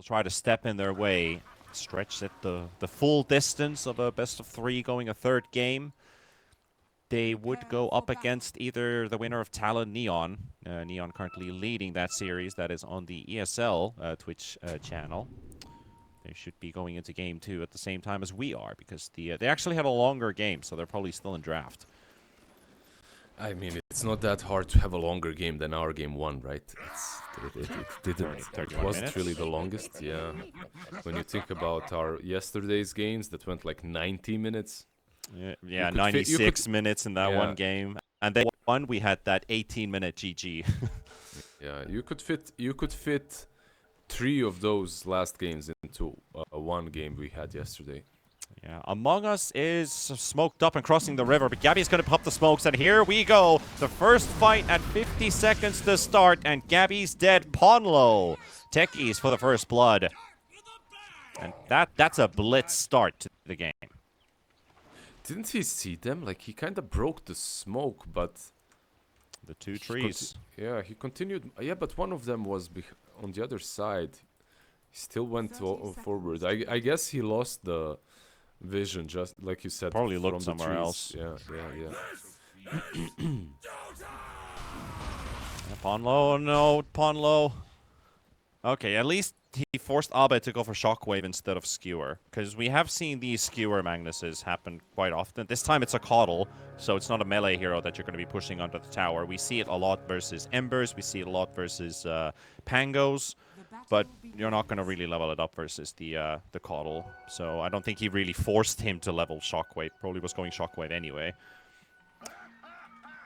try to step in their way, stretch it the full distance of a best-of-3 going a third game. They would go up against either the winner of Talon, Neon. Neon currently leading that series. That is on the ESL Twitch channel. They should be going into game 2 at the same time as we are, because they actually have a longer game, so they're probably still in draft. I mean, it's not that hard to have a longer game than our game 1, right? It wasn't really the longest, yeah. When you think about our yesterday's games, that went like 90 minutes. Yeah, 96 minutes in that one game. And then one, we had that 18-minute GG. Yeah, you could fit 3 of those last games into one game we had yesterday. Yeah, Among Us is smoked up and crossing the river, but Gabby's going to pop the smokes, and here we go. The first fight at 50 seconds to start, and Gabby's dead. Ponlo, techies for the first blood. And that's a blitz start to the game. Didn't he see them? Like, he kind of broke the smoke, but... The 2 trees. Yeah, he continued. Yeah, but one of them was on the other side. He still went forward. I guess he lost the vision, just like you said. Probably looked somewhere else. Yeah. Ponlo, no, Ponlo. Okay, at least he forced Abe to go for Shockwave instead of Skewer, because we have seen these Skewer Magnuses happen quite often. This time it's a Coddle, so it's not a melee hero that you're going to be pushing under the tower. We see it a lot versus Embers, we see it a lot versus Pangos, but you're not going to really level it up versus the Coddle. So I don't think he really forced him to level Shockwave. Probably was going Shockwave anyway.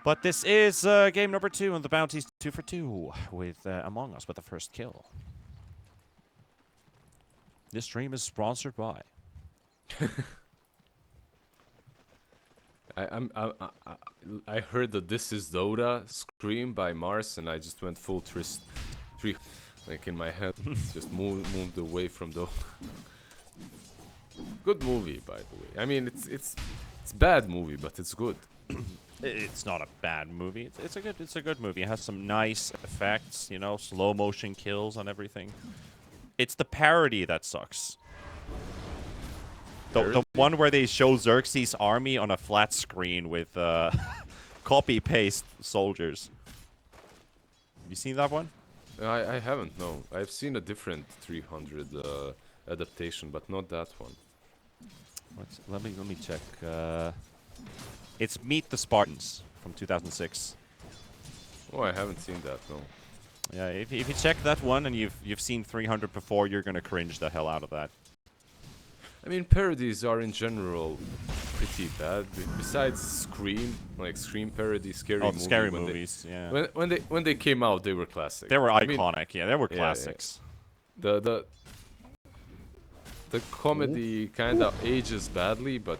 But this is game number 2, and the bounty's 2 for 2 with Among Us with the first kill. This stream is sponsored by. I heard the "This is Dota" scream by Mars, and I just went full tree, like in my head, just moved away from Dota. Good movie, by the way. I mean, it's bad movie, but it's good. It's not a bad movie. It's a good movie. It has some nice effects, you know, slow motion kills on everything. It's the parody that sucks. The one where they show Xerxes' army on a flat screen with copy-paste soldiers. Have you seen that one? I haven't, no. I've seen a different 300 adaptation, but not that one. Let me check. It's Meet the Spartans from 2006. Oh, I haven't seen that, no. Yeah, if you check that one and you've seen 300 before, you're gonna cringe the hell out of that. I mean, parodies are in general pretty bad. Besides Scream, like Scream parody, Scary Movies. Scary movies, yeah. When they came out, they were classic. They were iconic, yeah. They were classics. Yeah. The comedy kind of ages badly, but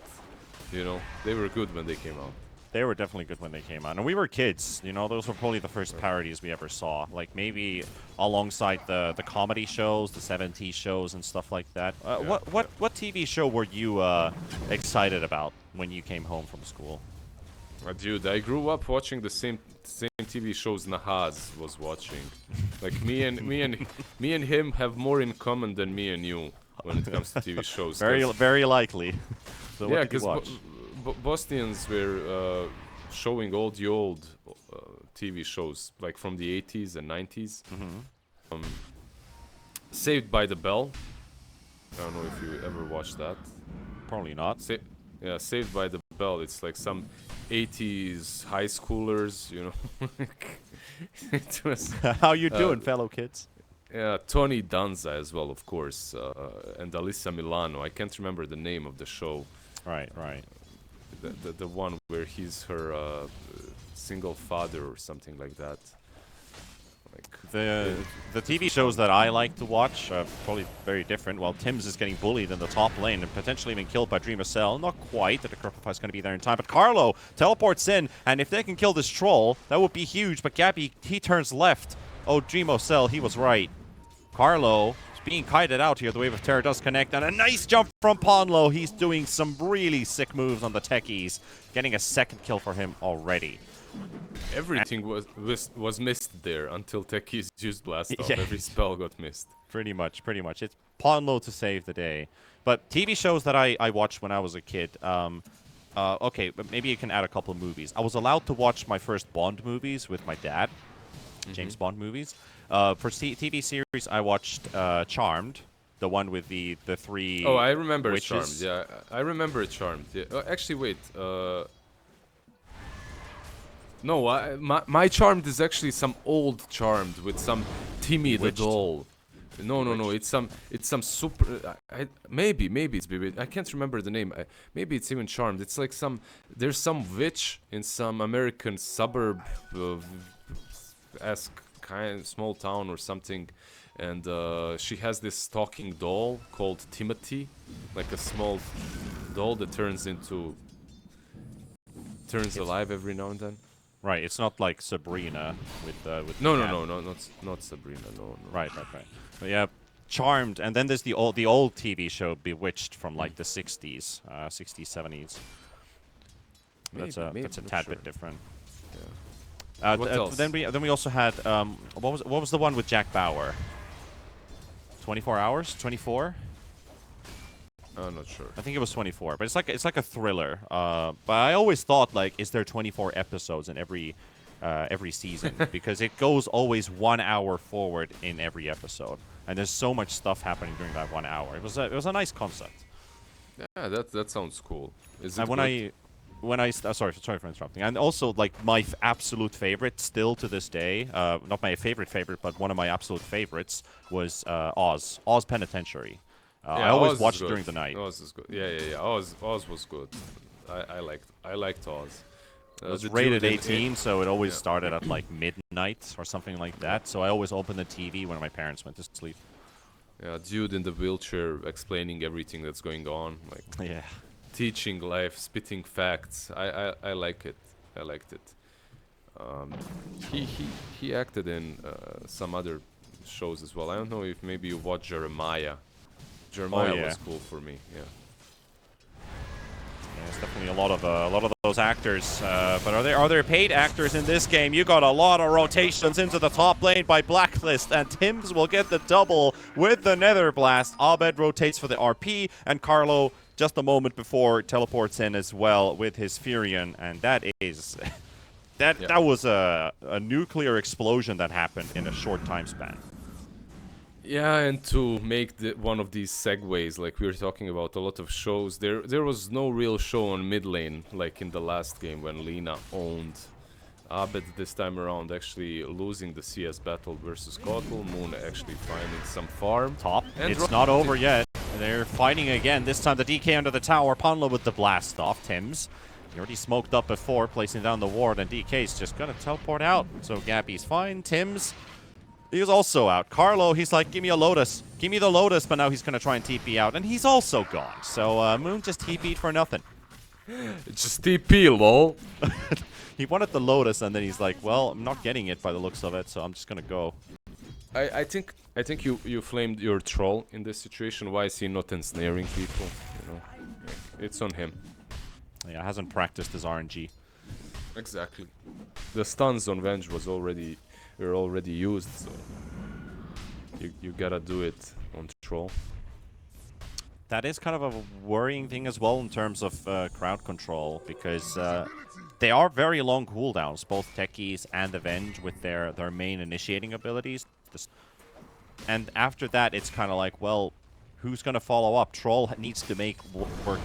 you know, they were good when they came out. They were definitely good when they came out. And we were kids, you know, those were probably the first parodies we ever saw. Like, maybe alongside the comedy shows, the 70s shows and stuff like that. What TV show were you excited about when you came home from school? Dude, I grew up watching the same TV shows Nahaz was watching. Like, me and him have more in common than me and you when it comes to TV shows. Very likely. So yeah, because Bosnians were showing all the old TV shows, like from the 80s and 90s. Mm-hmm. Saved by the Bell. I don't know if you ever watched that. Probably not. Yeah, Saved by the Bell. It's like some 80s high schoolers, you know. It was, how you doing, fellow kids? Yeah, Tony Danza as well, of course, and Alyssa Milano. I can't remember the name of the show. Right. The one where he's her single father or something like that. Like the TV shows that I like to watch are probably very different. While Tim's is getting bullied in the top lane and potentially even killed by DreamLeague. Not quite. The Decryptify is going to be there in time. But Carlo teleports in, and if they can kill this troll, that would be huge. But Gabby, he turns left. Oh, DreamLeague, he was right. Carlo being kited out here. The Wave of Terror does connect, and a nice jump from Ponlo. He's doing some really sick moves on the techies, getting a second kill for him already. Everything was missed there until Techies used Blast Off. Yeah. Every spell got missed. Pretty much. It's Ponlo to save the day. But TV shows that I watched when I was a kid, okay, but maybe you can add a couple of movies. I was allowed to watch my first Bond movies with my dad, James Bond movies. For TV series, I watched Charmed, the one with the three Oh, I remember witches. Charmed. Yeah, I remember Charmed. Yeah. Actually, wait. No, my Charmed is actually some old Charmed with some Timmy the Witched. doll. No. It's some super. Maybe it's BB. I can't remember the name. Maybe it's even Charmed. It's like there's some witch in some American suburb, esque kind small town or something, and she has this talking doll called Timothy, like a small doll that turns alive every now and then. Right, it's not like Sabrina with No, cat. not Sabrina. No. Right. But yeah, Charmed, and then there's the old TV show Bewitched from like the 60s, 60s, 70s. That's a tad bit different. Yeah. What else? Then we also had what was the one with Jack Bauer? 24 hours, 24. I'm not sure. I think it was 24, but it's like a thriller. But I always thought, like, is there 24 episodes in every season? Because it goes always 1 hour forward in every episode, and there's so much stuff happening during that 1 hour. It was a nice concept. Yeah, that sounds cool. Is it And when I sorry for interrupting. And also, like, my absolute favorite still to this day, not my favorite, but one of my absolute favorites was Oz Penitentiary. I always Oz watched is during the night. Oz is good. Yeah. Oz was good. I liked Oz. It was The rated dude in 18, so it always started at like midnight or something like that. So I always opened the TV when my parents went to sleep. Yeah, dude in the wheelchair explaining everything that's going on, like Yeah. teaching life, spitting facts. I like it. I liked it. He acted in some other shows as well. I don't know if maybe you watched Jeremiah. Jeremiah yeah. was cool for me. Yeah. Yeah, it's definitely a lot of those actors. But are there paid actors in this game? You got a lot of rotations into the top lane by Blacklist, and Tims will get the double with the Nether Blast. Abed rotates for the RP, and Carlo just a moment before teleports in as well with his Furion, and that is that was a nuclear explosion that happened in a short time span. Yeah, and to make one of these segues, like we were talking about a lot of shows, there was no real show on mid lane, like in the last game when Lina owned Abed this time around, actually losing the CS battle versus Kotl, Moon actually finding some farm. Top. And It's not over yet. They're fighting again. This time the DK under the tower. Ponlo with the blast off. Tims. He already smoked up before, placing down the ward, and DK's just gonna teleport out. So Gappy's fine. Tims, he was also out. Carlo, he's like, give me a Lotus. Give me the Lotus, but now he's gonna try and TP out, and he's also gone. So Moon just TP'd for nothing. It's just TP, lol. He wanted the Lotus, and then he's like, well, I'm not getting it by the looks of it, so I'm just gonna go. I think you flamed your troll in this situation. Why is he not ensnaring people? You know, it's on him. Yeah, hasn't practiced his RNG. Exactly. The stuns on Venge were already used, so you gotta do it on troll. That is kind of a worrying thing as well in terms of crowd control, because they are very long cooldowns, both Techies and Avenge with their main initiating abilities. And after that, it's kind of like, well, who's going to follow up? Troll needs to make work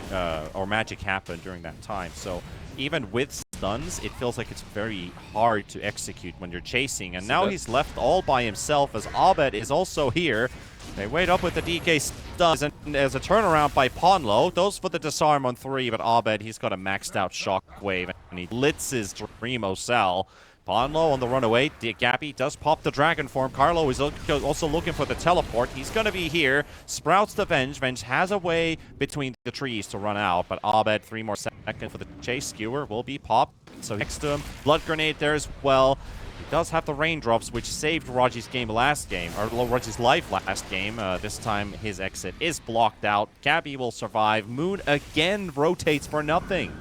or magic happen during that time. So even with stuns, it feels like it's very hard to execute when you're chasing. And now he's left all by himself as Abed is also here. They wait up with the DK stuns, and there's a turnaround by Ponlo. Those for the disarm on 3, but Abed, he's got a maxed out shockwave, and he blitzes Dreamo Cell. Ponlo on the runaway. Gappy does pop the dragon form. Carlo is also looking for the teleport. He's going to be here. Sprouts the Venge. Venge has a way between the trees to run out, but Abed, 3 more seconds for the chase. Skewer will be popped. So next to him, Blood Grenade there as well. He does have the raindrops, which saved Raji's Raji's life last game. This time, his exit is blocked out. Gabby will survive. Moon again rotates for nothing.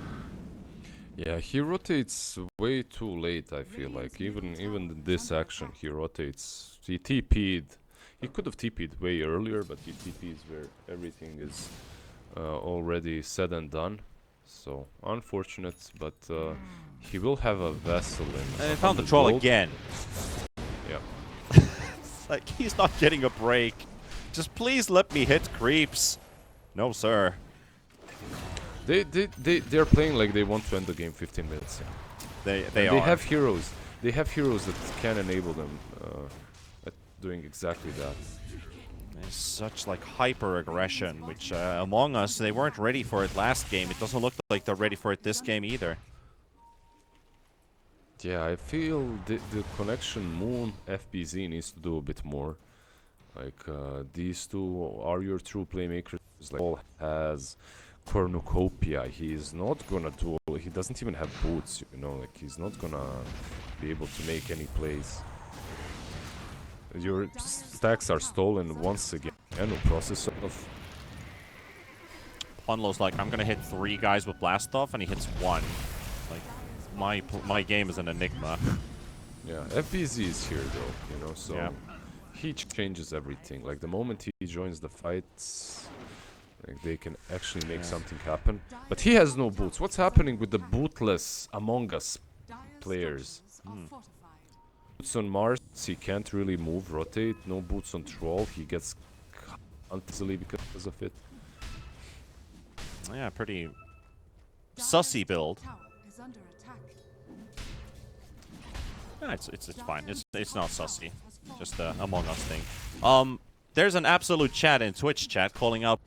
Yeah, he rotates way too late, I feel like. Even in this action, he rotates. He TP'd. He could have TP'd way earlier, but he TP's where everything is already said and done. So, unfortunate, but he will have a vessel in And I found the troll gold. again. Yeah. It's like, he's not getting a break. Just please let me hit creeps. No, sir. They're playing like they want to end the game 15 minutes. They They are. have heroes. They have heroes that can enable them at doing exactly that. There's such like hyper aggression, which Among Us, they weren't ready for it last game. It doesn't look like they're ready for it this game either. Yeah, I feel the connection Moon FBZ needs to do a bit more. Like these two are your true playmakers. Like Paul has cornucopia. He is not gonna do. He doesn't even have boots. You know, like he's not gonna be able to make any plays. Your stacks are stolen once again. No process of. Punlo's like, I'm gonna hit 3 guys with blast off, and he hits 1. Like, my game is an enigma. Yeah, FBZ is here though. You know, so Yeah. he changes everything. Like the moment he joins the fights. Like they can actually make something happen. But he has no boots. What's happening with the bootless Among Us players? Boots on Mars, he can't really move, rotate. No boots on Troll, he gets easily because of it. Yeah, pretty sussy build. Yeah, it's fine. It's not sussy. Just a Among Us thing. There's an absolute chat in Twitch chat calling out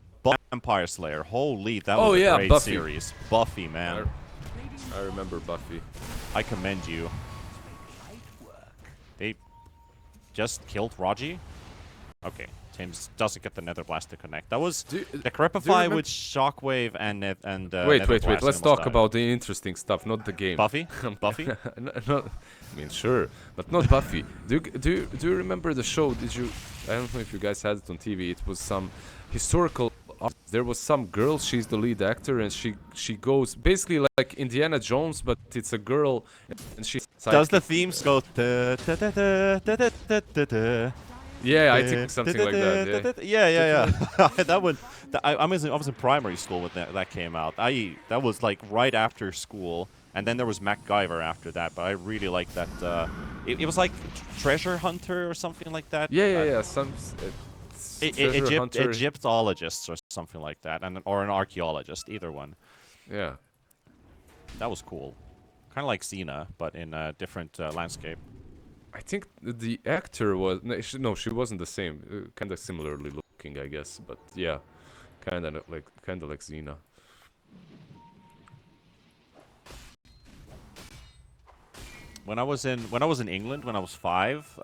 Vampire Slayer. Holy, that was a great Buffy. series. Buffy, man. I remember Buffy. I commend you. They just killed Raji? Okay. James doesn't get the Nether Blast to connect. That was the Crepify with Shockwave and wait. Nether Blast Let's almost talk died. about the interesting stuff, not the game. Buffy? Buffy? I mean, sure, but not Buffy. Do you remember the show? Did you? I don't know if you guys had it on TV. It was some historical. There was some girl. She's the lead actor, and she goes basically like Indiana Jones, but it's a girl, and she Does the themes go? Yeah, I think something like that. Yeah. That one. I was in primary school when that came out. That was like right after school, and then there was MacGyver after that. But I really liked that. It was like Treasure Hunter or something like that. Yeah. Some Egyptologists or something like that, or an archaeologist, either one. Yeah. That was cool. Kind of like Xena, but in a different landscape. I think the actor was no, she wasn't the same. Kind of similarly looking, I guess, but yeah, kind of like Xena. When I was in England when I was 5,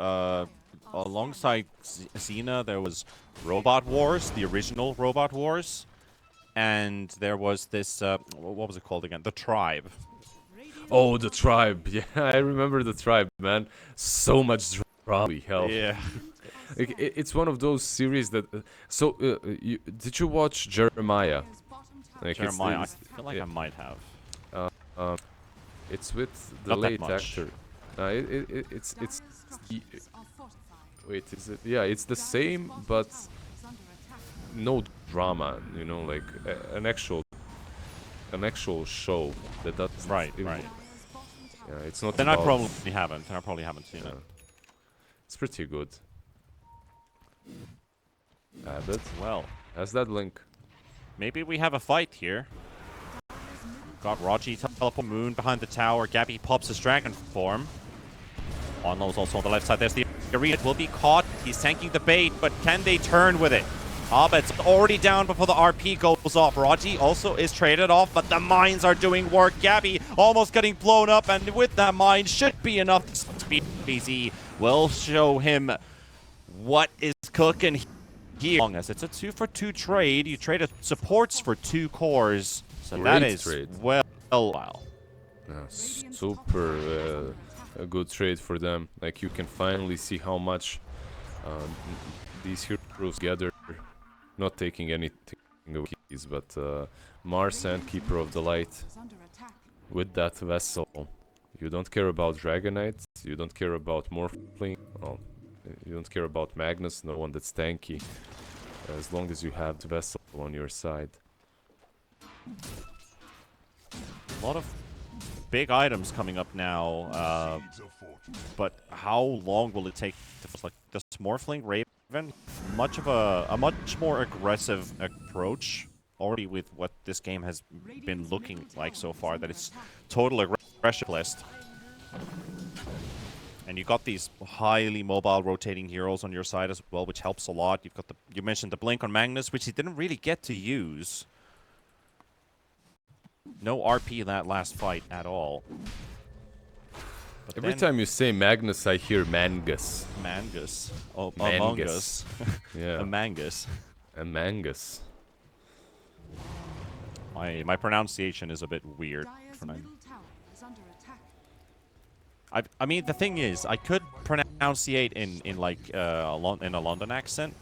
alongside Xena, there was Robot Wars, the original Robot Wars, and there was this what was it called again? The Tribe. Oh, the Tribe. Yeah, I remember the Tribe, man. So much drama. Hell. Yeah. It's one of those series that. Did you watch Jeremiah? Like Jeremiah. I feel like I might have. It's with the Not that late much. actor. It's wait, is it? Yeah, it's the same, but no drama. You know, like an actual show that does. Right. Yeah, it's not. Then I about- probably haven't seen it. It's pretty good. Abbott Well, has that link. maybe we have a fight here. Got Raji teleport Moon behind the tower. Gabby pops his dragon form. Onlo's also on the left side. There's the arena. Will be caught. He's tanking the bait, but can they turn with it? Abed's already down before the RP goes off. Raji also is traded off, but the mines are doing work. Gabby almost getting blown up, and with that mine should be enough to speed BZ. Will show him what is cooking here. As it's a 2-for-2 trade, you traded supports for 2 cores. So that Great is trade. well. Yeah, super a good trade for them. Like you can finally see how much these heroes gather. Not taking anything away, but Mars and Keeper of the Light with that vessel. You don't care about Dragonites, you don't care about Morphling, well, you don't care about Magnus, no one that's tanky, as long as you have the vessel on your side. A lot of big items coming up now, but how long will it take to, like, this Morphling Raven? Much of a much more aggressive approach already with what this game has been looking like so far, that it's total aggression list. And you got these highly mobile rotating heroes on your side as well, which helps a lot. You've got you mentioned the blink on Magnus, which he didn't really get to use. No RP in that last fight at all. But Every time you say Magnus, I hear Mangus. Mangus. Oh, Mangus. Among Us. Yeah. A Mangus. A Mangus. My pronunciation is a bit weird. I mean, the thing is, I could pronunciate in like in a London accent,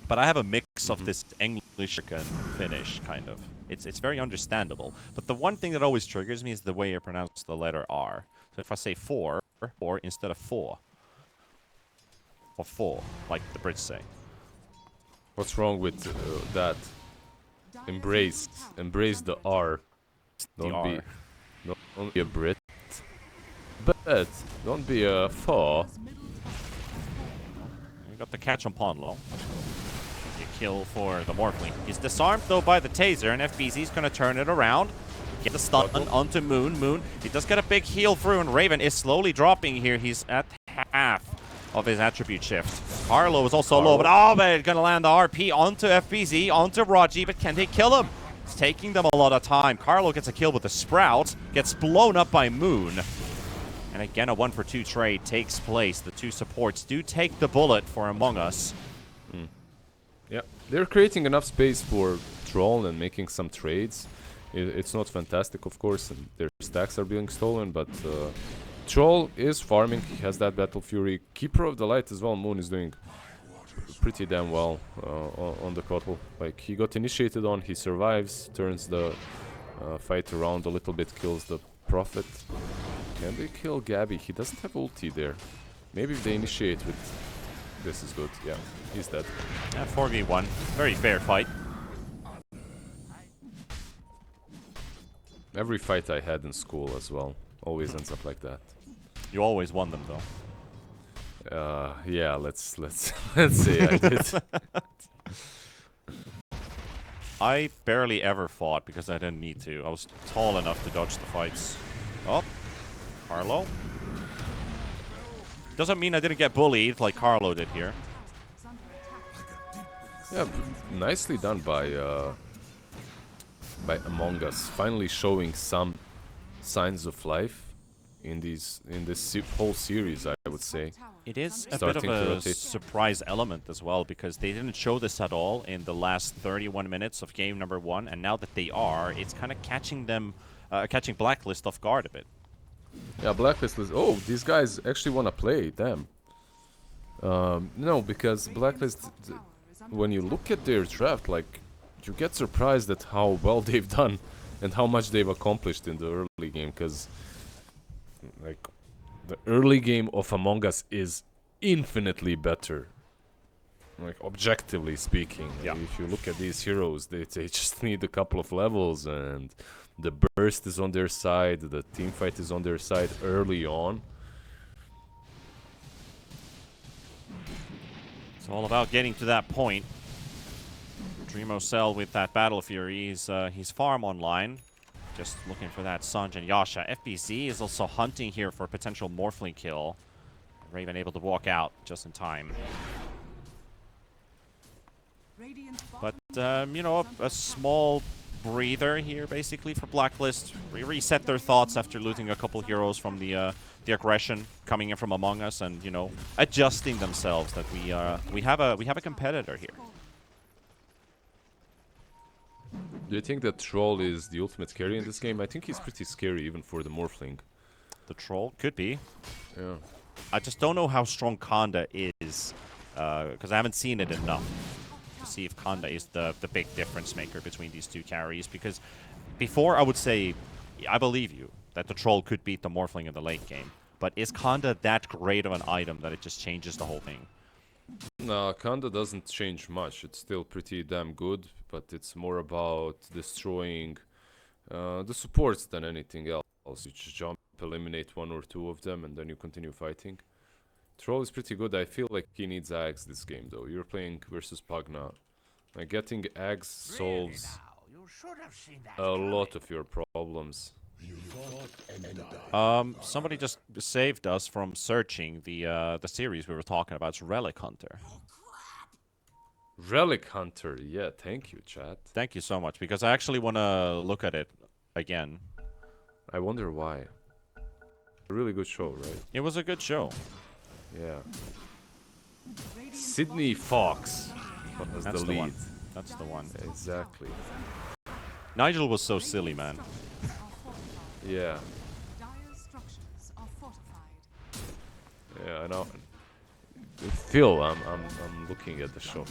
but I have a mix of this English and Finnish kind of. It's very understandable. But the one thing that always triggers me is the way you pronounce the letter R. So if I say four instead of four, or four, like the Brits say. What's wrong with that? Embrace the R. Don't be a Brit. But don't be a four. You got the catch on Ponlo. You kill for the Morphling. He's disarmed though by the taser, and FBZ's gonna turn it around. Get the stun onto Moon. Moon, he does get a big heal through, and Raven is slowly dropping here. He's at half of his attribute shift. Carlo is also low, but Abed gonna land the RP onto FBZ, onto Raji, but can they kill him? It's taking them a lot of time. Carlo gets a kill with the Sprout, gets blown up by Moon. And again, a 1-for-2 trade takes place. The two supports do take the bullet for Among Us. Yeah, they're creating enough space for Troll and making some trades. It's not fantastic, of course, and their stacks are being stolen, but Troll is farming. He has that Battle Fury. Keeper of the Light as well. Moon is doing pretty damn well on the Kotl. Like, he got initiated on, he survives, turns the fight around a little bit, kills the Prophet. Can they kill Gabby? He doesn't have ulti there. Maybe if they initiate with... This is good. Yeah, he's dead. Yeah, 4v1. Very fair fight. Every fight I had in school as well always ends up like that. You always won them, though. Yeah, let's say I did. I barely ever fought because I didn't need to. I was tall enough to dodge the fights. Oh, Carlo. Doesn't mean I didn't get bullied like Carlo did here. Yeah, nicely done by Among Us, finally showing some signs of life in this whole series, I would say. It is a bit of a surprise element as well, because they didn't show this at all in the last 31 minutes of game number 1, and now that they are, it's kind of catching them, catching Blacklist off guard a bit. Yeah, Blacklist was... Oh, these guys actually want to play, damn. No, because Blacklist, when you look at their draft, like, you get surprised at how well they've done and how much they've accomplished in the early game, because, like, the early game of Among Us is infinitely better. Like, objectively speaking. Yeah. If you look at these heroes, they just need a couple of levels, and the burst is on their side, the team fight is on their side early on. It's all about getting to that point. Dreamocell with that Battle Fury, he's farm online. Just looking for that Sanj and Yasha. FBZ is also hunting here for a potential Morphling kill. Raven able to walk out just in time. But, you know, a small breather here, basically, for Blacklist. Reset their thoughts after losing a couple heroes from the aggression coming in from Among Us, and, you know, adjusting themselves that we have a competitor here. Do you think that Troll is the ultimate carry in this game? I think he's pretty scary even for the Morphling. The Troll could be. Yeah. I just don't know how strong Kanda is, because I haven't seen it enough to see if Kanda is the big difference maker between these two carries. Because before, I would say, I believe you. that the troll could beat the Morphling in the late game. But is Kanda that great of an item that it just changes the whole thing? No, Kanda doesn't change much. It's still pretty damn good, but it's more about destroying the supports than anything else. You just jump, eliminate one or two of them, and then you continue fighting. Troll is pretty good. I feel like he needs Ags this game, though. You're playing versus Pugna. Like, getting Ags solves a lot of your problems. Somebody just saved us from searching the series we were talking about. It's Relic Hunter. Relic Hunter, yeah, thank you, chat. Thank you so much, because I actually want to look at it again. I wonder why. A really good show, right? It was a good show. Yeah. Sydney Fox was That's the the lead. one. That's the one. Exactly. Nigel was so silly, man. Yeah. Yeah, I know. Phil, I'm looking at the show.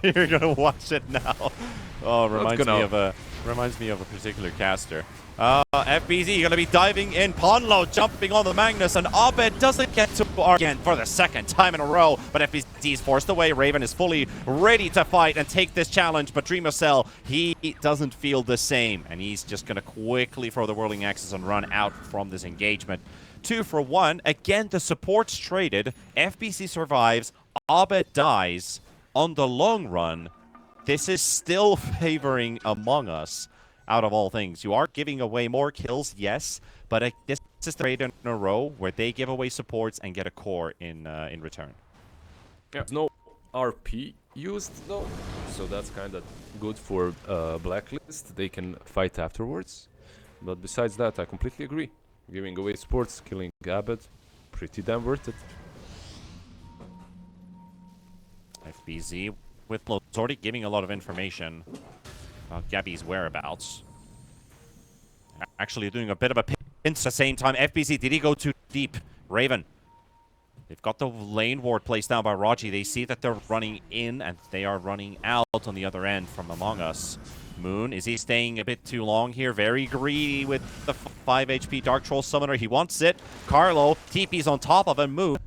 You're gonna watch it now. Oh, reminds me of a particular caster. FBZ gonna be diving in. Ponlo jumping on the Magnus, and Abed doesn't get to again for the second time in a row. But FBZ is forced away. Raven is fully ready to fight and take this challenge. But DreamLeague, he doesn't feel the same, and he's just gonna quickly throw the whirling axes and run out from this engagement. 2 for 1. Again, the supports traded. FBC survives. Abed dies. On the long run, this is still favoring Among Us out of all things. You are giving away more kills, yes, but this is the trade in a row where they give away supports and get a core in return. Yeah. No RP used though, so that's kind of good for Blacklist. They can fight afterwards. But besides that, I completely agree. Giving away supports, killing Abed, pretty damn worth it. FBZ with It's already giving a lot of information about Gabby's whereabouts. Actually doing a bit of a pinch at the same time. FBZ, did he go too deep? Raven. They've got the lane ward placed down by Raji. They see that they're running in, and they are running out on the other end from Among Us. Moon, is he staying a bit too long here? Very greedy with the 5 HP Dark Troll Summoner. He wants it. Carlo, TP's on top of him. Moon.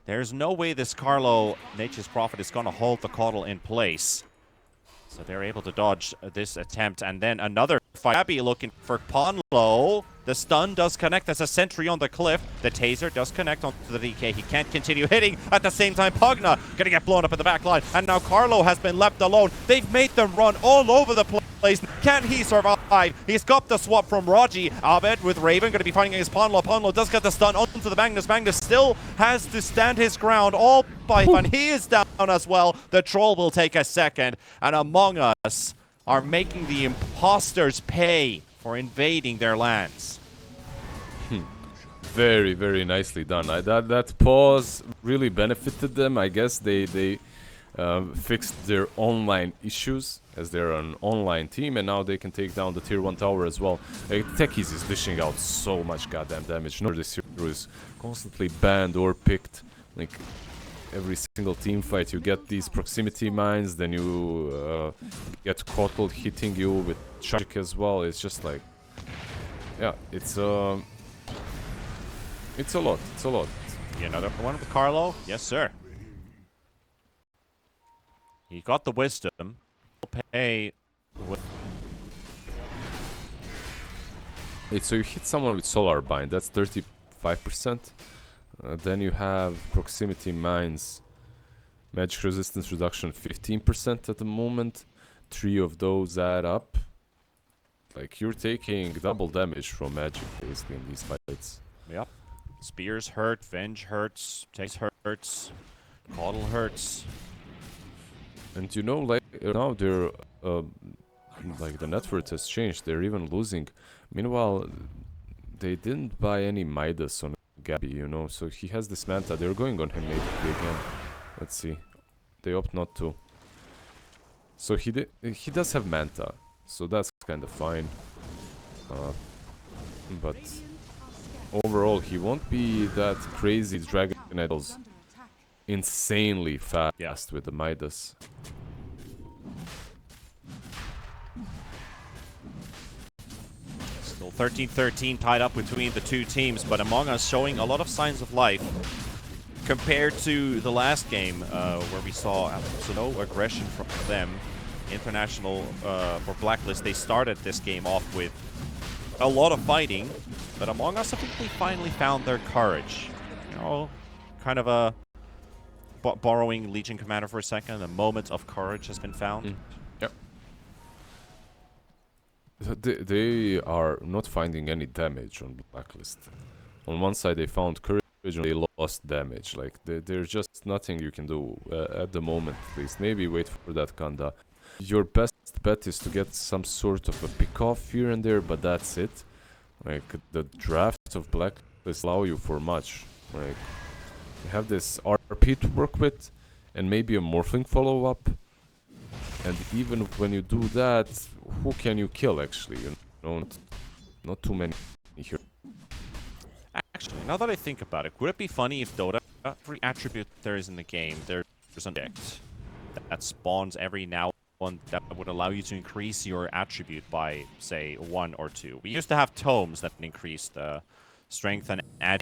There's no way this Carlo, Nature's Prophet, is going to hold the Caudal in place. So they're able to dodge this attempt. And then another fight. Gabby looking for Ponlo. The stun does connect. There's a sentry on the cliff. The taser does connect onto the DK. He can't continue hitting. At the same time, Pugna going to get blown up in the back line. And now Carlo has been left alone. They've made them run all over the place. Can he survive? He's got the swap from Raji. Abed with Raven going to be fighting against Ponlo. Ponlo does get the stun onto the Magnus. Magnus still has to stand his ground all by fun. He is down as well. The troll will take a second. And Among Us are making the imposters pay for invading their lands. Very, very nicely done. That pause really benefited them. I guess they fixed their online issues, as they're an online team, and now they can take down the tier 1 tower as well. Techies is dishing out so much goddamn damage. No, this hero is constantly banned or picked. Like, every single team fight you get these proximity mines, then you get Kotal hitting you with Tragic as well. It's just like, yeah, it's a lot. It's a lot. Another one with Carlo? Yes, sir. He got the wisdom. He'll pay. So you hit someone with Solar Bind, that's 35%. Then you have Proximity Mines. Magic Resistance Reduction 15% at the moment. 3 of those add up. Like, you're taking double damage from magic basically in these fights. Yep. Spears hurt, Venge hurts, Takes hurts, Caudal hurts. And you know, like, now they're, like, the net worth has changed. They're even losing. Meanwhile, they didn't buy any Midas on Gabby, you know, so he has this Manta. They're going on him maybe again. Let's see. They opt not to. So he does have Manta, so that's kind of fine. But overall, he won't be that crazy Dragon Nettles insanely fast with the Midas. Still 13-13 tied up between the two teams, but Among Us showing a lot of signs of life compared to the last game where we saw no aggression from them. International for Blacklist, they started this game off with a lot of fighting, but Among Us, I think they finally found their courage. You know, kind of a borrowing Legion Commander for a second, a moment of courage has been found. Yep. They are not finding any damage on Blacklist. On one side they found courage and they lost damage. Like, there's just nothing you can do at the moment, at least. Maybe wait for that Kanda. Your best bet is to get some sort of a pick-off here and there, but that's it. Like, the draft of Blacklist allow you for much. Like, you have this RP to work with, and maybe a Morphling follow-up. And even when you do that, who can you kill, actually? You know, not too many here. Actually, now that I think about it, would it be funny if Dota, every attribute there is in the game, there's an object that spawns every now and then that would allow you to increase your attribute by, say, 1 or 2. We used to have tomes that increased strength and add.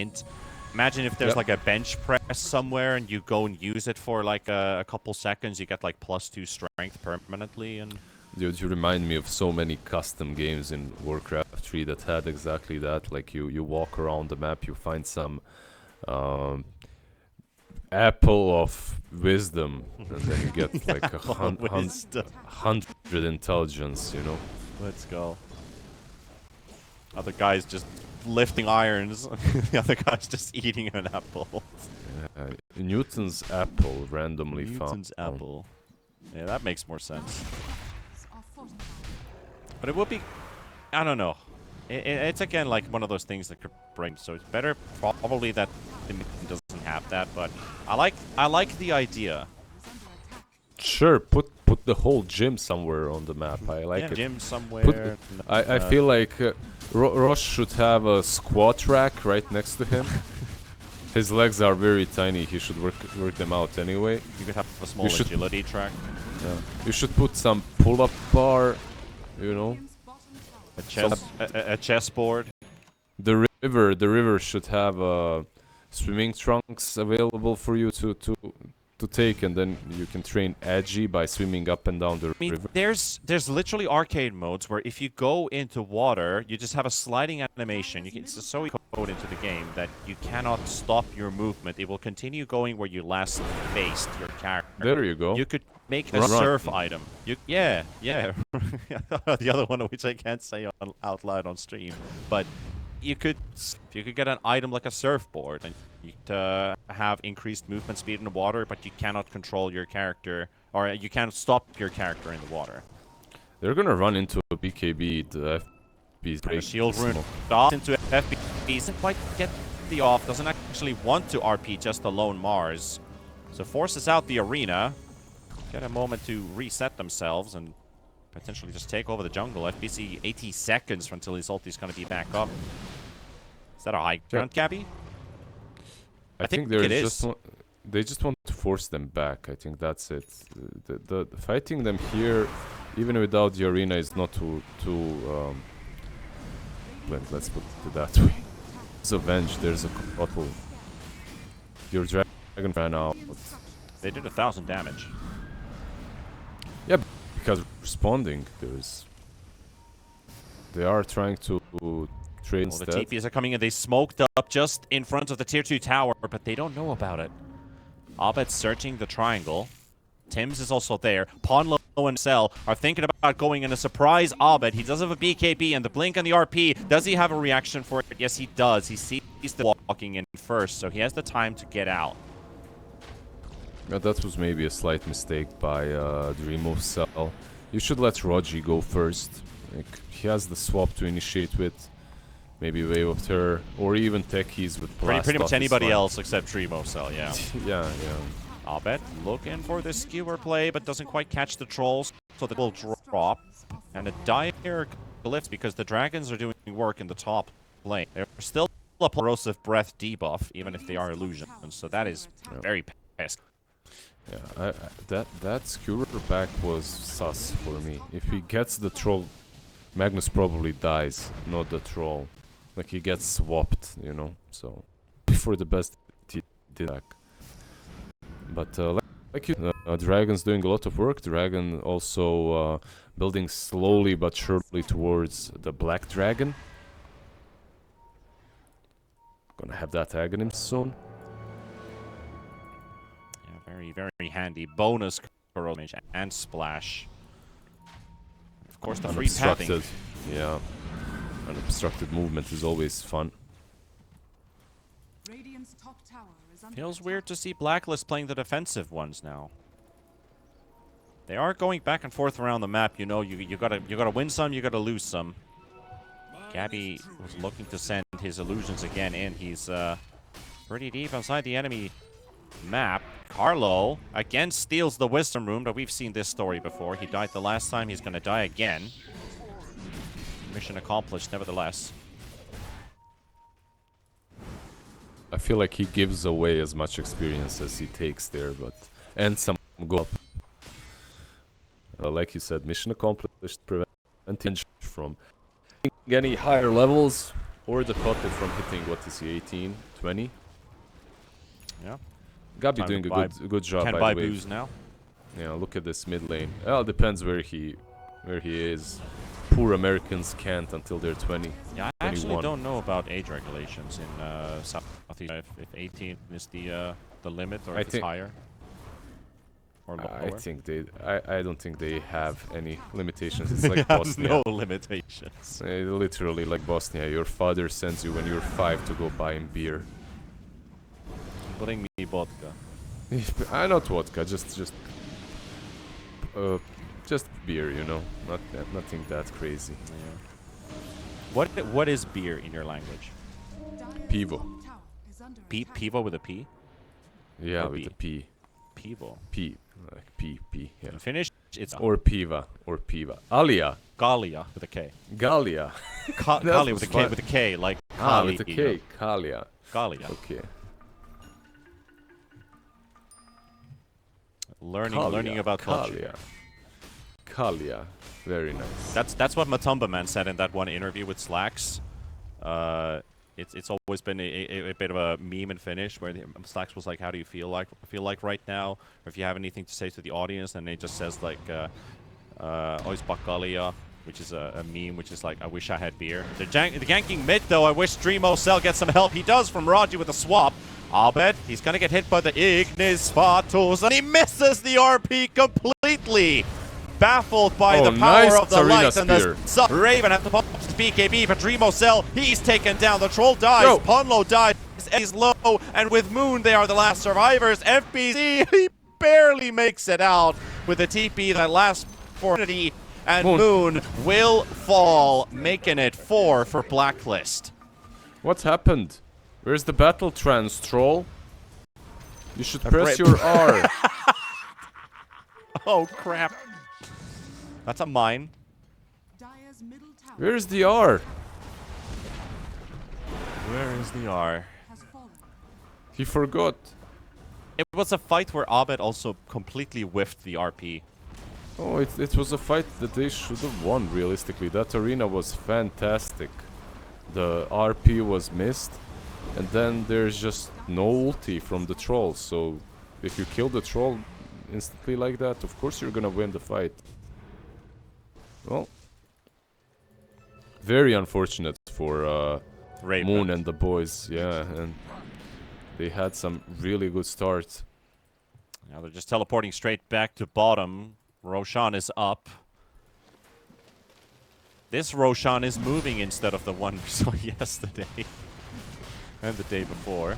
Imagine if there's like a bench press somewhere and you go and use it for like a couple seconds, you get like +2 strength permanently. And Dude, you remind me of so many custom games in Warcraft 3 that had exactly that. Like, you walk around the map, you find some apple of wisdom, and then you get like 100 intelligence, you know? Let's go. Other guys just lifting irons. The other guy's just eating an apple. Newton's apple randomly found. Newton's apple. Yeah, that makes more sense. But it would be, I don't know. It's again like one of those things that could bring. So it's better probably that it doesn't have that. But I like the idea. Sure, put the whole gym somewhere on the map. I like it. Gym somewhere. I feel like Rosh should have a squat rack right next to him. His legs are very tiny. He should work them out anyway. You could have a small agility track. Yeah. You should put some pull-up bar, you know. A chessboard. The river should have swimming trunks available for you to take, and then you can train Agi by swimming up and down the river. There's literally arcade modes where if you go into water, you just have a sliding animation. You can so code into the game that you cannot stop your movement. It will continue going where you last faced your character. There you go. You could make a surf item. Yeah. The other one which I can't say out loud on stream, but you could get an item like a surfboard, and you could have increased movement speed in the water, but you cannot control your character, or you can't stop your character in the water. They're gonna run into a BKB. The FB's shield rune off into FB. Doesn't quite get the off. Doesn't actually want to RP just alone Mars, so forces out the arena. Get a moment to reset themselves and potentially just take over the jungle. FBC 80 seconds until his ulti's going to be back up. Is that a high ground, Gabby? I think they just want to force them back. I think that's it. The fighting them here, even without the arena, is not too let's put it that way. There's Avenge. There's a couple. Your dragon ran out. They did 1,000 damage. Yeah, because responding, they are trying to trade instead. The TPs are coming in. They smoked up just in front of the tier 2 tower, but they don't know about it. Abed's searching the triangle. Tims is also there. Ponlo and Cell are thinking about going in a surprise Abed. He does have a BKB and the blink and the RP. Does he have a reaction for it? Yes, he does. He sees the walking in first, so he has the time to get out. Yeah, that was maybe a slight mistake by DreamLeague. You should let Rogi go first. Like, he has the swap to initiate with. Maybe Wave of Terror, or even Techies with Blast. Pretty much anybody else except DreamLeague, yeah. yeah. Abed looking for the skewer play, but doesn't quite catch the trolls, so they will drop. And a dire glyphs because the dragons are doing work in the top lane. They're still a corrosive breath debuff, even if they are illusions, so that is very pesky. Yeah, that skewer back was sus for me. If he gets the troll Magnus probably dies, not the troll. Like he gets swapped, you know. So before the best he did back. But like you, Dragon's doing a lot of work. Dragon also building slowly but surely towards the Black Dragon. Gonna have that Aghanim soon. Yeah, very, very handy. Bonus curl damage and splash. Of course, the free pathing. Yeah. Unobstructed movement is always fun. Feels weird to see Blacklist playing the defensive ones now. They are going back and forth around the map. You know, you gotta win some, you gotta lose some. Gabby was looking to send his illusions again in. He's pretty deep outside the enemy map. Carlo again steals the wisdom room, but we've seen this story before. He died the last time, he's gonna die again. Mission accomplished, nevertheless. I feel like he gives away as much experience as he takes there, but and some go up. Like you said, mission accomplished, preventing from any higher levels or the pocket from hitting, what is he, 18, 20? Yeah. Gabi doing a good job, can by buy the way. booze now. Yeah, look at this mid lane. Well, depends where he is. Poor Americans can't until they're 20. Yeah, I actually don't know about age regulations in Southeast. If 18 is the limit, or if it's higher or lower. I don't think they have any limitations. It's like Bosnia. No limitations. Literally like Bosnia. Your father sends you when you're 5 to go buy him beer. Bring me vodka. Not vodka, just beer, you know, nothing that crazy. Yeah. What is beer in your language? Pivo. Pivo with a P? Yeah, with a P. Pivo. P, like P. Yeah. In Finnish, it's or piva. Alia. Galia with a K. Galia. Galia with a K, with a K, like Kali. With a K. Kalia. Galia. Okay. Learning about culture. Kalia. Very nice. That's what Matumba Man said in that one interview with Slacks. It's always been a bit of a meme in Finnish where Slacks was like, "How do you feel like right now?" Or if you have anything to say to the audience, and he just says like, "Ois bakalia," which is a meme, which is like, "I wish I had beer." The ganking mid though. I wish DreamLeague gets some help. He does from Raji with a swap. Abed, he's gonna get hit by the Ignis Fatus, and he misses the RP completely. Baffled by the power of the light, and the Raven have to pop his BKB, but DreamLeague, he's taken down. The troll dies, Ponlo dies, he's low, and with Moon, they are the last survivors. FBC, he barely makes it out with the TP that lasts for eternity, and Moon will fall, making it 4 for Blacklist. What happened? Where's the battle trance, troll? You should press your R. Oh, crap. That's a mine. Where's the R? Where is the R? He forgot. It was a fight where Abed also completely whiffed the RP. Oh, it was a fight that they should have won, realistically. That arena was fantastic. The RP was missed. And then there's just no ulti from the troll, so if you kill the troll instantly like that, of course you're gonna win the fight. Well, very unfortunate for Moon and the boys, yeah, and they had some really good starts. Now they're just teleporting straight back to bottom. Roshan is up. This Roshan is moving instead of the one we saw yesterday. And the day before.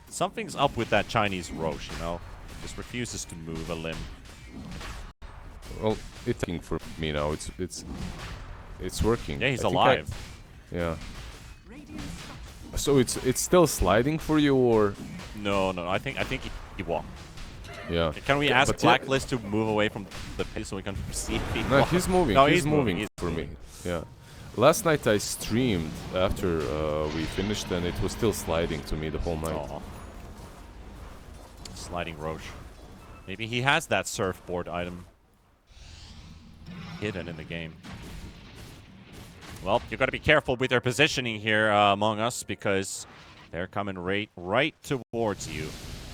Something's up with that Chinese Roche, you know? Just refuses to move a limb. Well, it's working for me now. It's working. Yeah, he's alive. Yeah. So it's still sliding for you, or? No. I think he walked. Yeah. Can we ask Blacklist to move away from the pit so we can see if he No, he's moving. No, he's moving for me. Yeah. Last night I streamed after we finished, and it was still sliding to me the whole night. Aww. Sliding Roche. Maybe he has that surfboard item. hidden in the game. Well, you got to be careful with their positioning here, Among Us, because they're coming right towards you.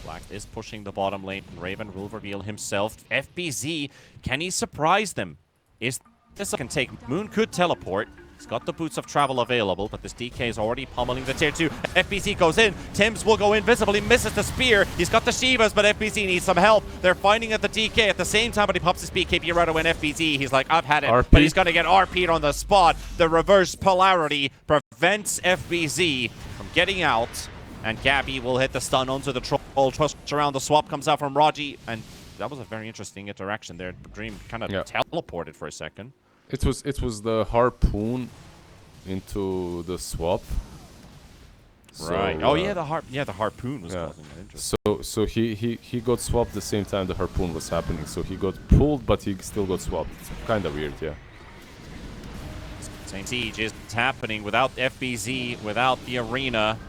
Black is pushing the bottom lane. Raven will reveal himself. FBZ, can he surprise them? Is this can take? Moon could teleport. He's got the boots of travel available, but this DK is already pummeling the tier 2. FBZ goes in. Tims will go invisible. He misses the spear. He's got the Shivas, but FBZ needs some help. They're finding at the DK at the same time, but he pops his BKB right away. FBZ, he's like, I've had it. RP. But he's going to get RP'd on the spot. The reverse polarity prevents FBZ from getting out. And Gabby will hit the stun onto the troll. Trust around the swap comes out from Raji. And that was a very interesting interaction there. Dream kind of teleported for a second. It was the harpoon into the swap. Right. So, Oh yeah, the harpoon was causing that. Interesting. So he got swapped the same time the harpoon was happening. So he got pulled, but he still got swapped. It's kind of weird, yeah. Same siege is happening without FBZ, without the arena.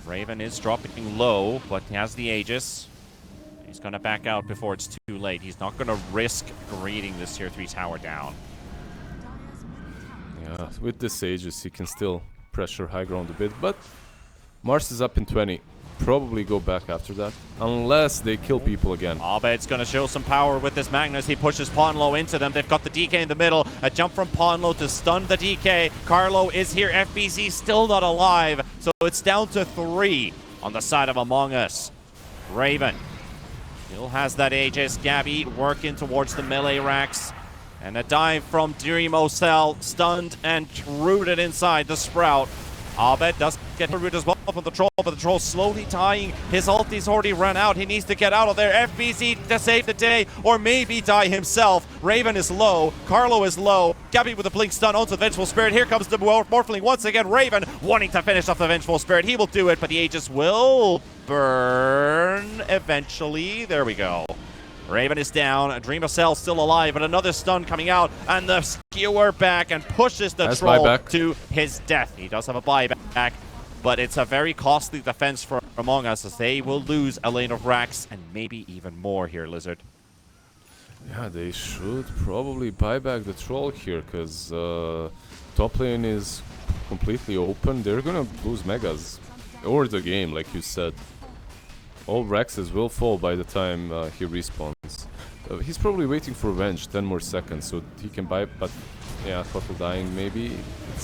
Raven is dropping low, but he has the Aegis. He's going to back out before it's too late. He's not going to risk greeting this tier 3 tower down. Yeah, with this Aegis, he can still pressure high ground a bit, but Mars is up in 20. Probably go back after that, unless they kill people again. Abed's going to show some power with this Magnus. He pushes Ponlo into them. They've got the DK in the middle. A jump from Ponlo to stun the DK. Carlo is here. FBZ still not alive, so it's down to 3 on the side of Among Us. Raven still has that Aegis. Gabby working towards the melee racks. And a dive from DreamLeague, stunned and rooted inside the Sprout. Abed does get rooted as well from the Troll, but the Troll slowly dying. His ulti's already run out. He needs to get out of there. FBZ to save the day, or maybe die himself. Raven is low. Carlo is low. Gabby with a blink stun onto the Vengeful Spirit. Here comes the Morphling once again. Raven wanting to finish off the Vengeful Spirit. He will do it, but the Aegis will burn eventually. There we go. Raven is down. Dream of Cell still alive, but another stun coming out, and the skewer back and pushes the troll to his death. He does have a buyback, but it's a very costly defense for Among Us, as they will lose a lane of racks and maybe even more here, Lizard. Yeah, they should probably buy back the troll here, because top lane is completely open. They're gonna lose megas, or the game, like you said. All Rexes will fall by the time he respawns. He's probably waiting for revenge, 10 more seconds, so he can buy, but yeah, total dying maybe.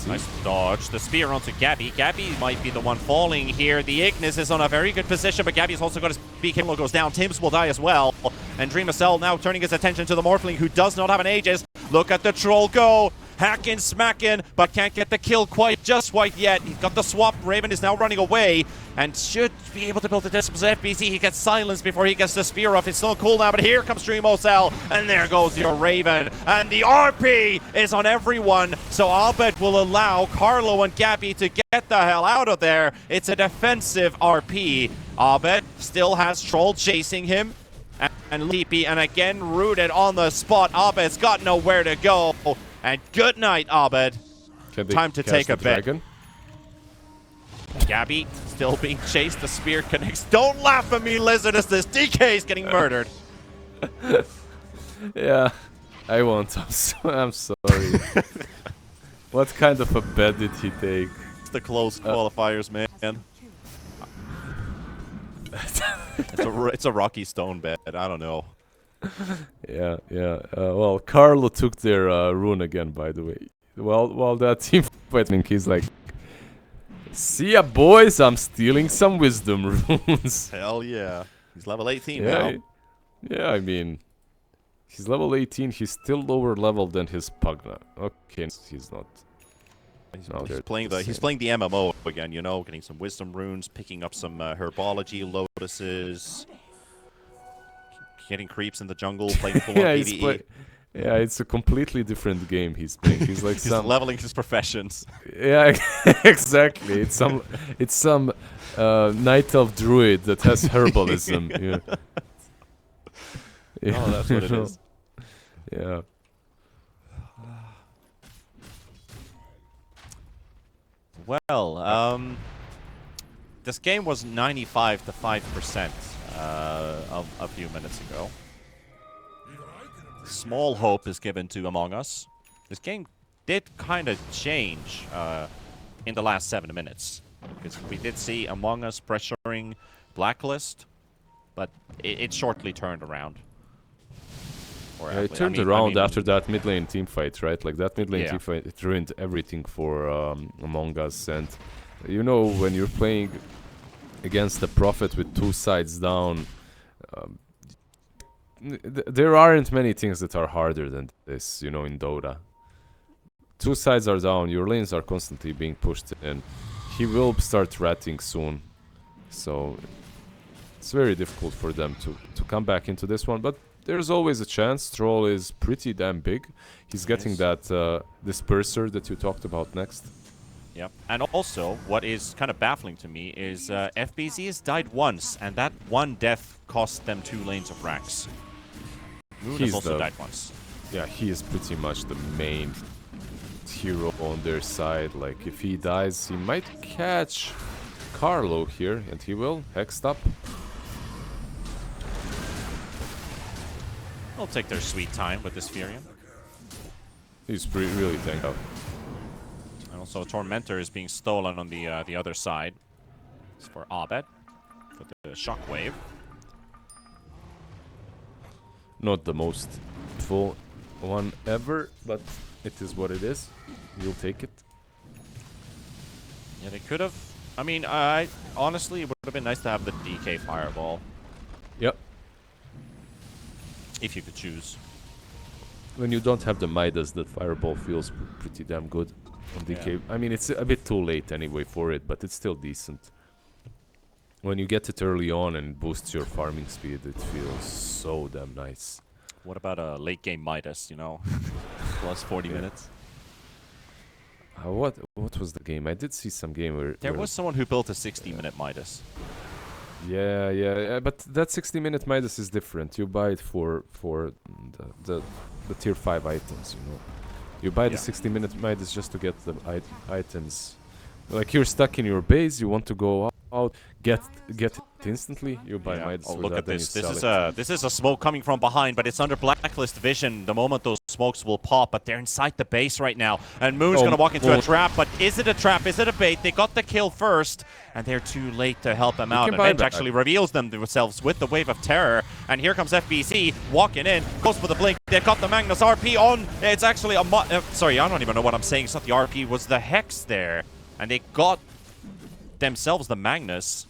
Nice dodge. The spear onto Gabby. Gabby might be the one falling here. The Ignis is on a very good position, but Gabby's also got his BK goes down. Tims will die as well. And Dream of Cell now turning his attention to the Morphling, who does not have an Aegis. Look at the troll go. Hacking, smacking, but can't get the kill quite yet. He's got the swap. Raven is now running away and should be able to build the distance. FBZ, he gets silenced before he gets the spear off. It's still cool now, but here comes DreamLeague, and there goes your Raven. And the RP is on everyone, so Abed will allow Carlo and Gabby to get the hell out of there. It's a defensive RP. Abed still has Troll chasing him. And Leapy, and again rooted on the spot. Abed's got nowhere to go. And good night, Abed. Time to take a bet. Gabby still being chased. The spear connects. Don't laugh at me, Lizard, as this DK is getting murdered. Yeah, I won't. I'm sorry. What kind of a bet did he take? It's the close qualifiers, man. It's a Rocky Stone bet. I don't know. Yeah. Well, Carlo took their rune again, by the way. While that team fighting, he's like, "See ya, boys! I'm stealing some wisdom runes." Hell yeah! He's level 18 now. Yeah, I mean, he's level 18. He's still lower level than his Pugna. Okay, he's not. He's playing the MMO again, you know, getting some wisdom runes, picking up some herbology lotuses, getting creeps in the jungle, playing full on PvE. Yeah, it's a completely different game he's playing. He's like he's leveling his professions. Yeah, exactly. It's some night elf druid that has herbalism. Yeah. Oh, that's what it is. Yeah. Well, this game was 95 to 5% a few minutes ago. small hope is given to Among Us. This game did kind of change in the last 7 minutes. Because we did see Among Us pressuring Blacklist, but it shortly turned around. Yeah, it turned around after that mid lane team fight, right? Like that mid lane Yeah. team fight, it ruined everything for Among Us. And you know, when you're playing against a Prophet with 2 sides down, there aren't many things that are harder than this, you know, in Dota. 2 sides are down, your lanes are constantly being pushed in. He will start ratting soon, so it's very difficult for them to come back into this one, but there's always a chance. Troll is pretty damn big. He's getting that disperser that you talked about next. Yep. And also, what is kind of baffling to me is FBZ has died once, and that one death cost them 2 lanes of ranks. Moon has also died once. Yeah, he is pretty much the main hero on their side. Like, if he dies, he might catch Carlo here, and he will. Hexed up. They'll take their sweet time with this Furion. He's really tanked up. And also, Tormentor is being stolen on the other side. It's for Abed with the Shockwave. Not the most full one ever, but it is what it is. You'll take it. Yeah, they could have. I mean, honestly, it would have been nice to have the DK Fireball. Yep. If you could choose. When you don't have the Midas, that Fireball feels pretty damn good on DK. Yeah. I mean, it's a bit too late anyway for it, but it's still decent. When you get it early on and boosts your farming speed, it feels so damn nice. What about a late game Midas, you know? Plus 40 minutes. What was the game? I did see some game where... There was someone who built a 60-minute Midas. Yeah, but that 60-minute Midas is different. You buy it for the tier 5 items, you know. You buy the 60-minute Midas just to get the items. Like, you're stuck in your base, you want to go out, get it instantly, you buy Midas for look that, at this. then This is a smoke coming from behind, but it's under Blacklist vision the moment those smokes will pop, but they're inside the base right now. And Moon's gonna walk into a trap, but is it a trap? Is it a bait? They got the kill first, and they're too late to help them out. And Bench actually reveals themselves with the Wave of Terror, and here comes FBC walking in, goes for the blink. They've got the Magnus RP on. It's actually a sorry, I don't even know what I'm saying. It's not the RP, it was the Hex there. And they got themselves the Magnus.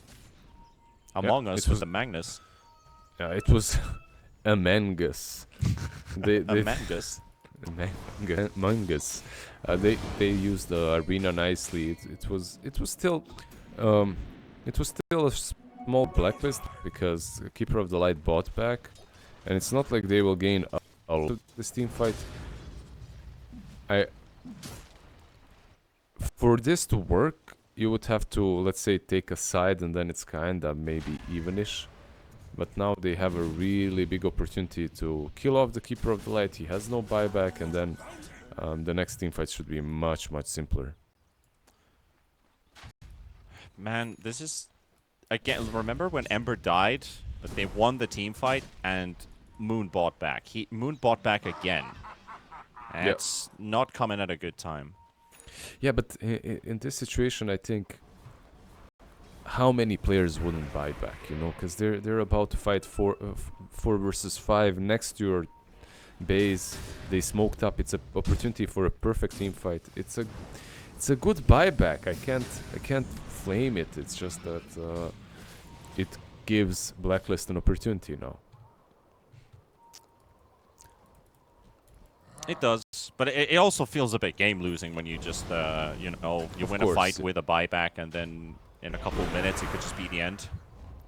Among Us with the Magnus. Yeah, it was a Mangus. A Mangus? Mangus. They used the arena nicely. It was still a small Blacklist because Keeper of the Light bought back, and it's not like they will gain a lot of this team fight. For this to work, you would have to, let's say, take a side, and then it's kinda maybe evenish. But now they have a really big opportunity to kill off the Keeper of the Light. He has no buyback, and then the next team fight should be much, much simpler. Man, this is... Again, remember when Ember died? But they won the team fight, and Moon bought back. Moon bought back again. And it's not coming at a good time. Yeah, but in this situation, I think how many players wouldn't buy back, you know, because they're about to fight 4 versus 5 next to your base. They smoked up. It's an opportunity for a perfect team fight. It's a good buyback. I can't flame it. It's just that it gives Blacklist an opportunity now. It does, but it also feels a bit game losing when you just, you know, you win a fight with a buyback, and then in a couple of minutes it could just be the end.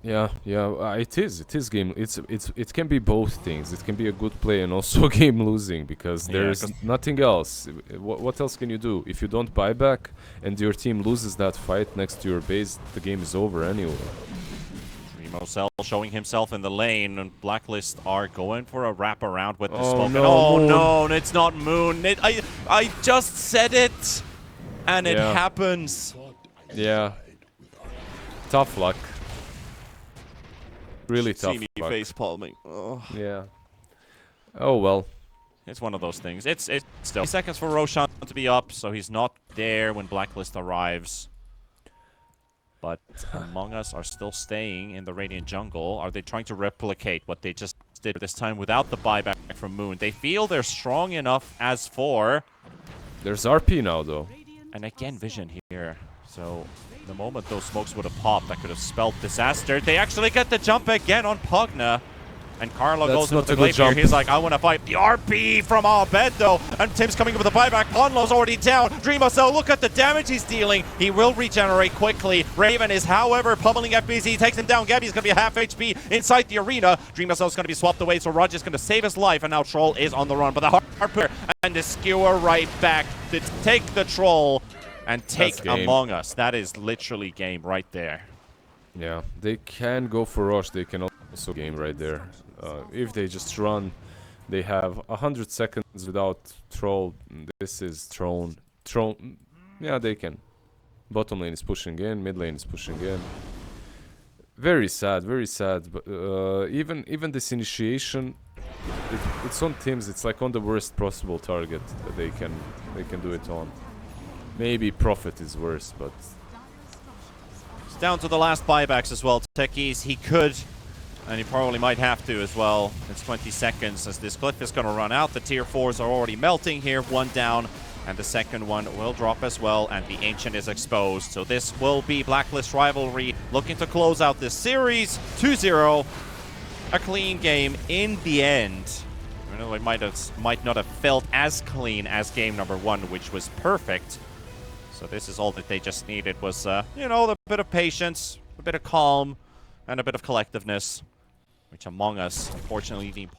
Yeah, it is game. It can be both things. It can be a good play and also game losing, because there's nothing else. What else can you do if you don't buy back and your team loses that fight next to your base? The game is over anyway. Mosel showing himself in the lane, and Blacklist are going for a wraparound with the smoke. No, no, it's not Moon. I just said it, and it happens. Yeah. Tough luck. Really tough luck. See me face palming. Oh. Yeah. Oh well. It's one of those things. It's still seconds for Roshan to be up, so he's not there when Blacklist arrives. But Among Us are still staying in the Radiant jungle. Are they trying to replicate what they just did this time without the buyback from Moon? They feel they're strong enough as 4. There's RP now, though. And again, Vision here. So the moment those smokes would have popped, that could have spelled disaster. They actually get the jump again on Pugna. And Carlo goes into the glaive here. He's like, I want to fight the RP from Abed, though. And Tim's coming up with a buyback. Ponlo's already down. DreamLeague, look at the damage he's dealing. He will regenerate quickly. Raven is, however, pummeling FBZ. Takes him down. Gabby's going to be half HP inside the arena. DreamLeague is going to be swapped away, so Raj is going to save his life. And now Troll is on the run. But the Harper and the Skewer right back to take the Troll and take Among Us. That is literally game right there. Yeah, they can go for Rush. They can also game right there. If they just run, they have 100 seconds without Troll. This is Throne. Yeah, they can. Bottom lane is pushing in, mid lane is pushing in. Very sad, very sad. But even this initiation, it's on Teams. It's like on the worst possible target that they can do it on. Maybe Prophet is worse, but it's down to the last buybacks as well. Techies, he could. And he probably might have to as well. It's 20 seconds as this cliff is going to run out. The tier 4s are already melting here. 1 down. And the second one will drop as well. And the Ancient is exposed. So this will be Blacklist Rivalry looking to close out this series. 2-0. A clean game in the end. I know it might not have felt as clean as game number 1, which was perfect. So this is all that they just needed was, you know, a bit of patience, a bit of calm, and a bit of collectiveness, which Among Us, unfortunately,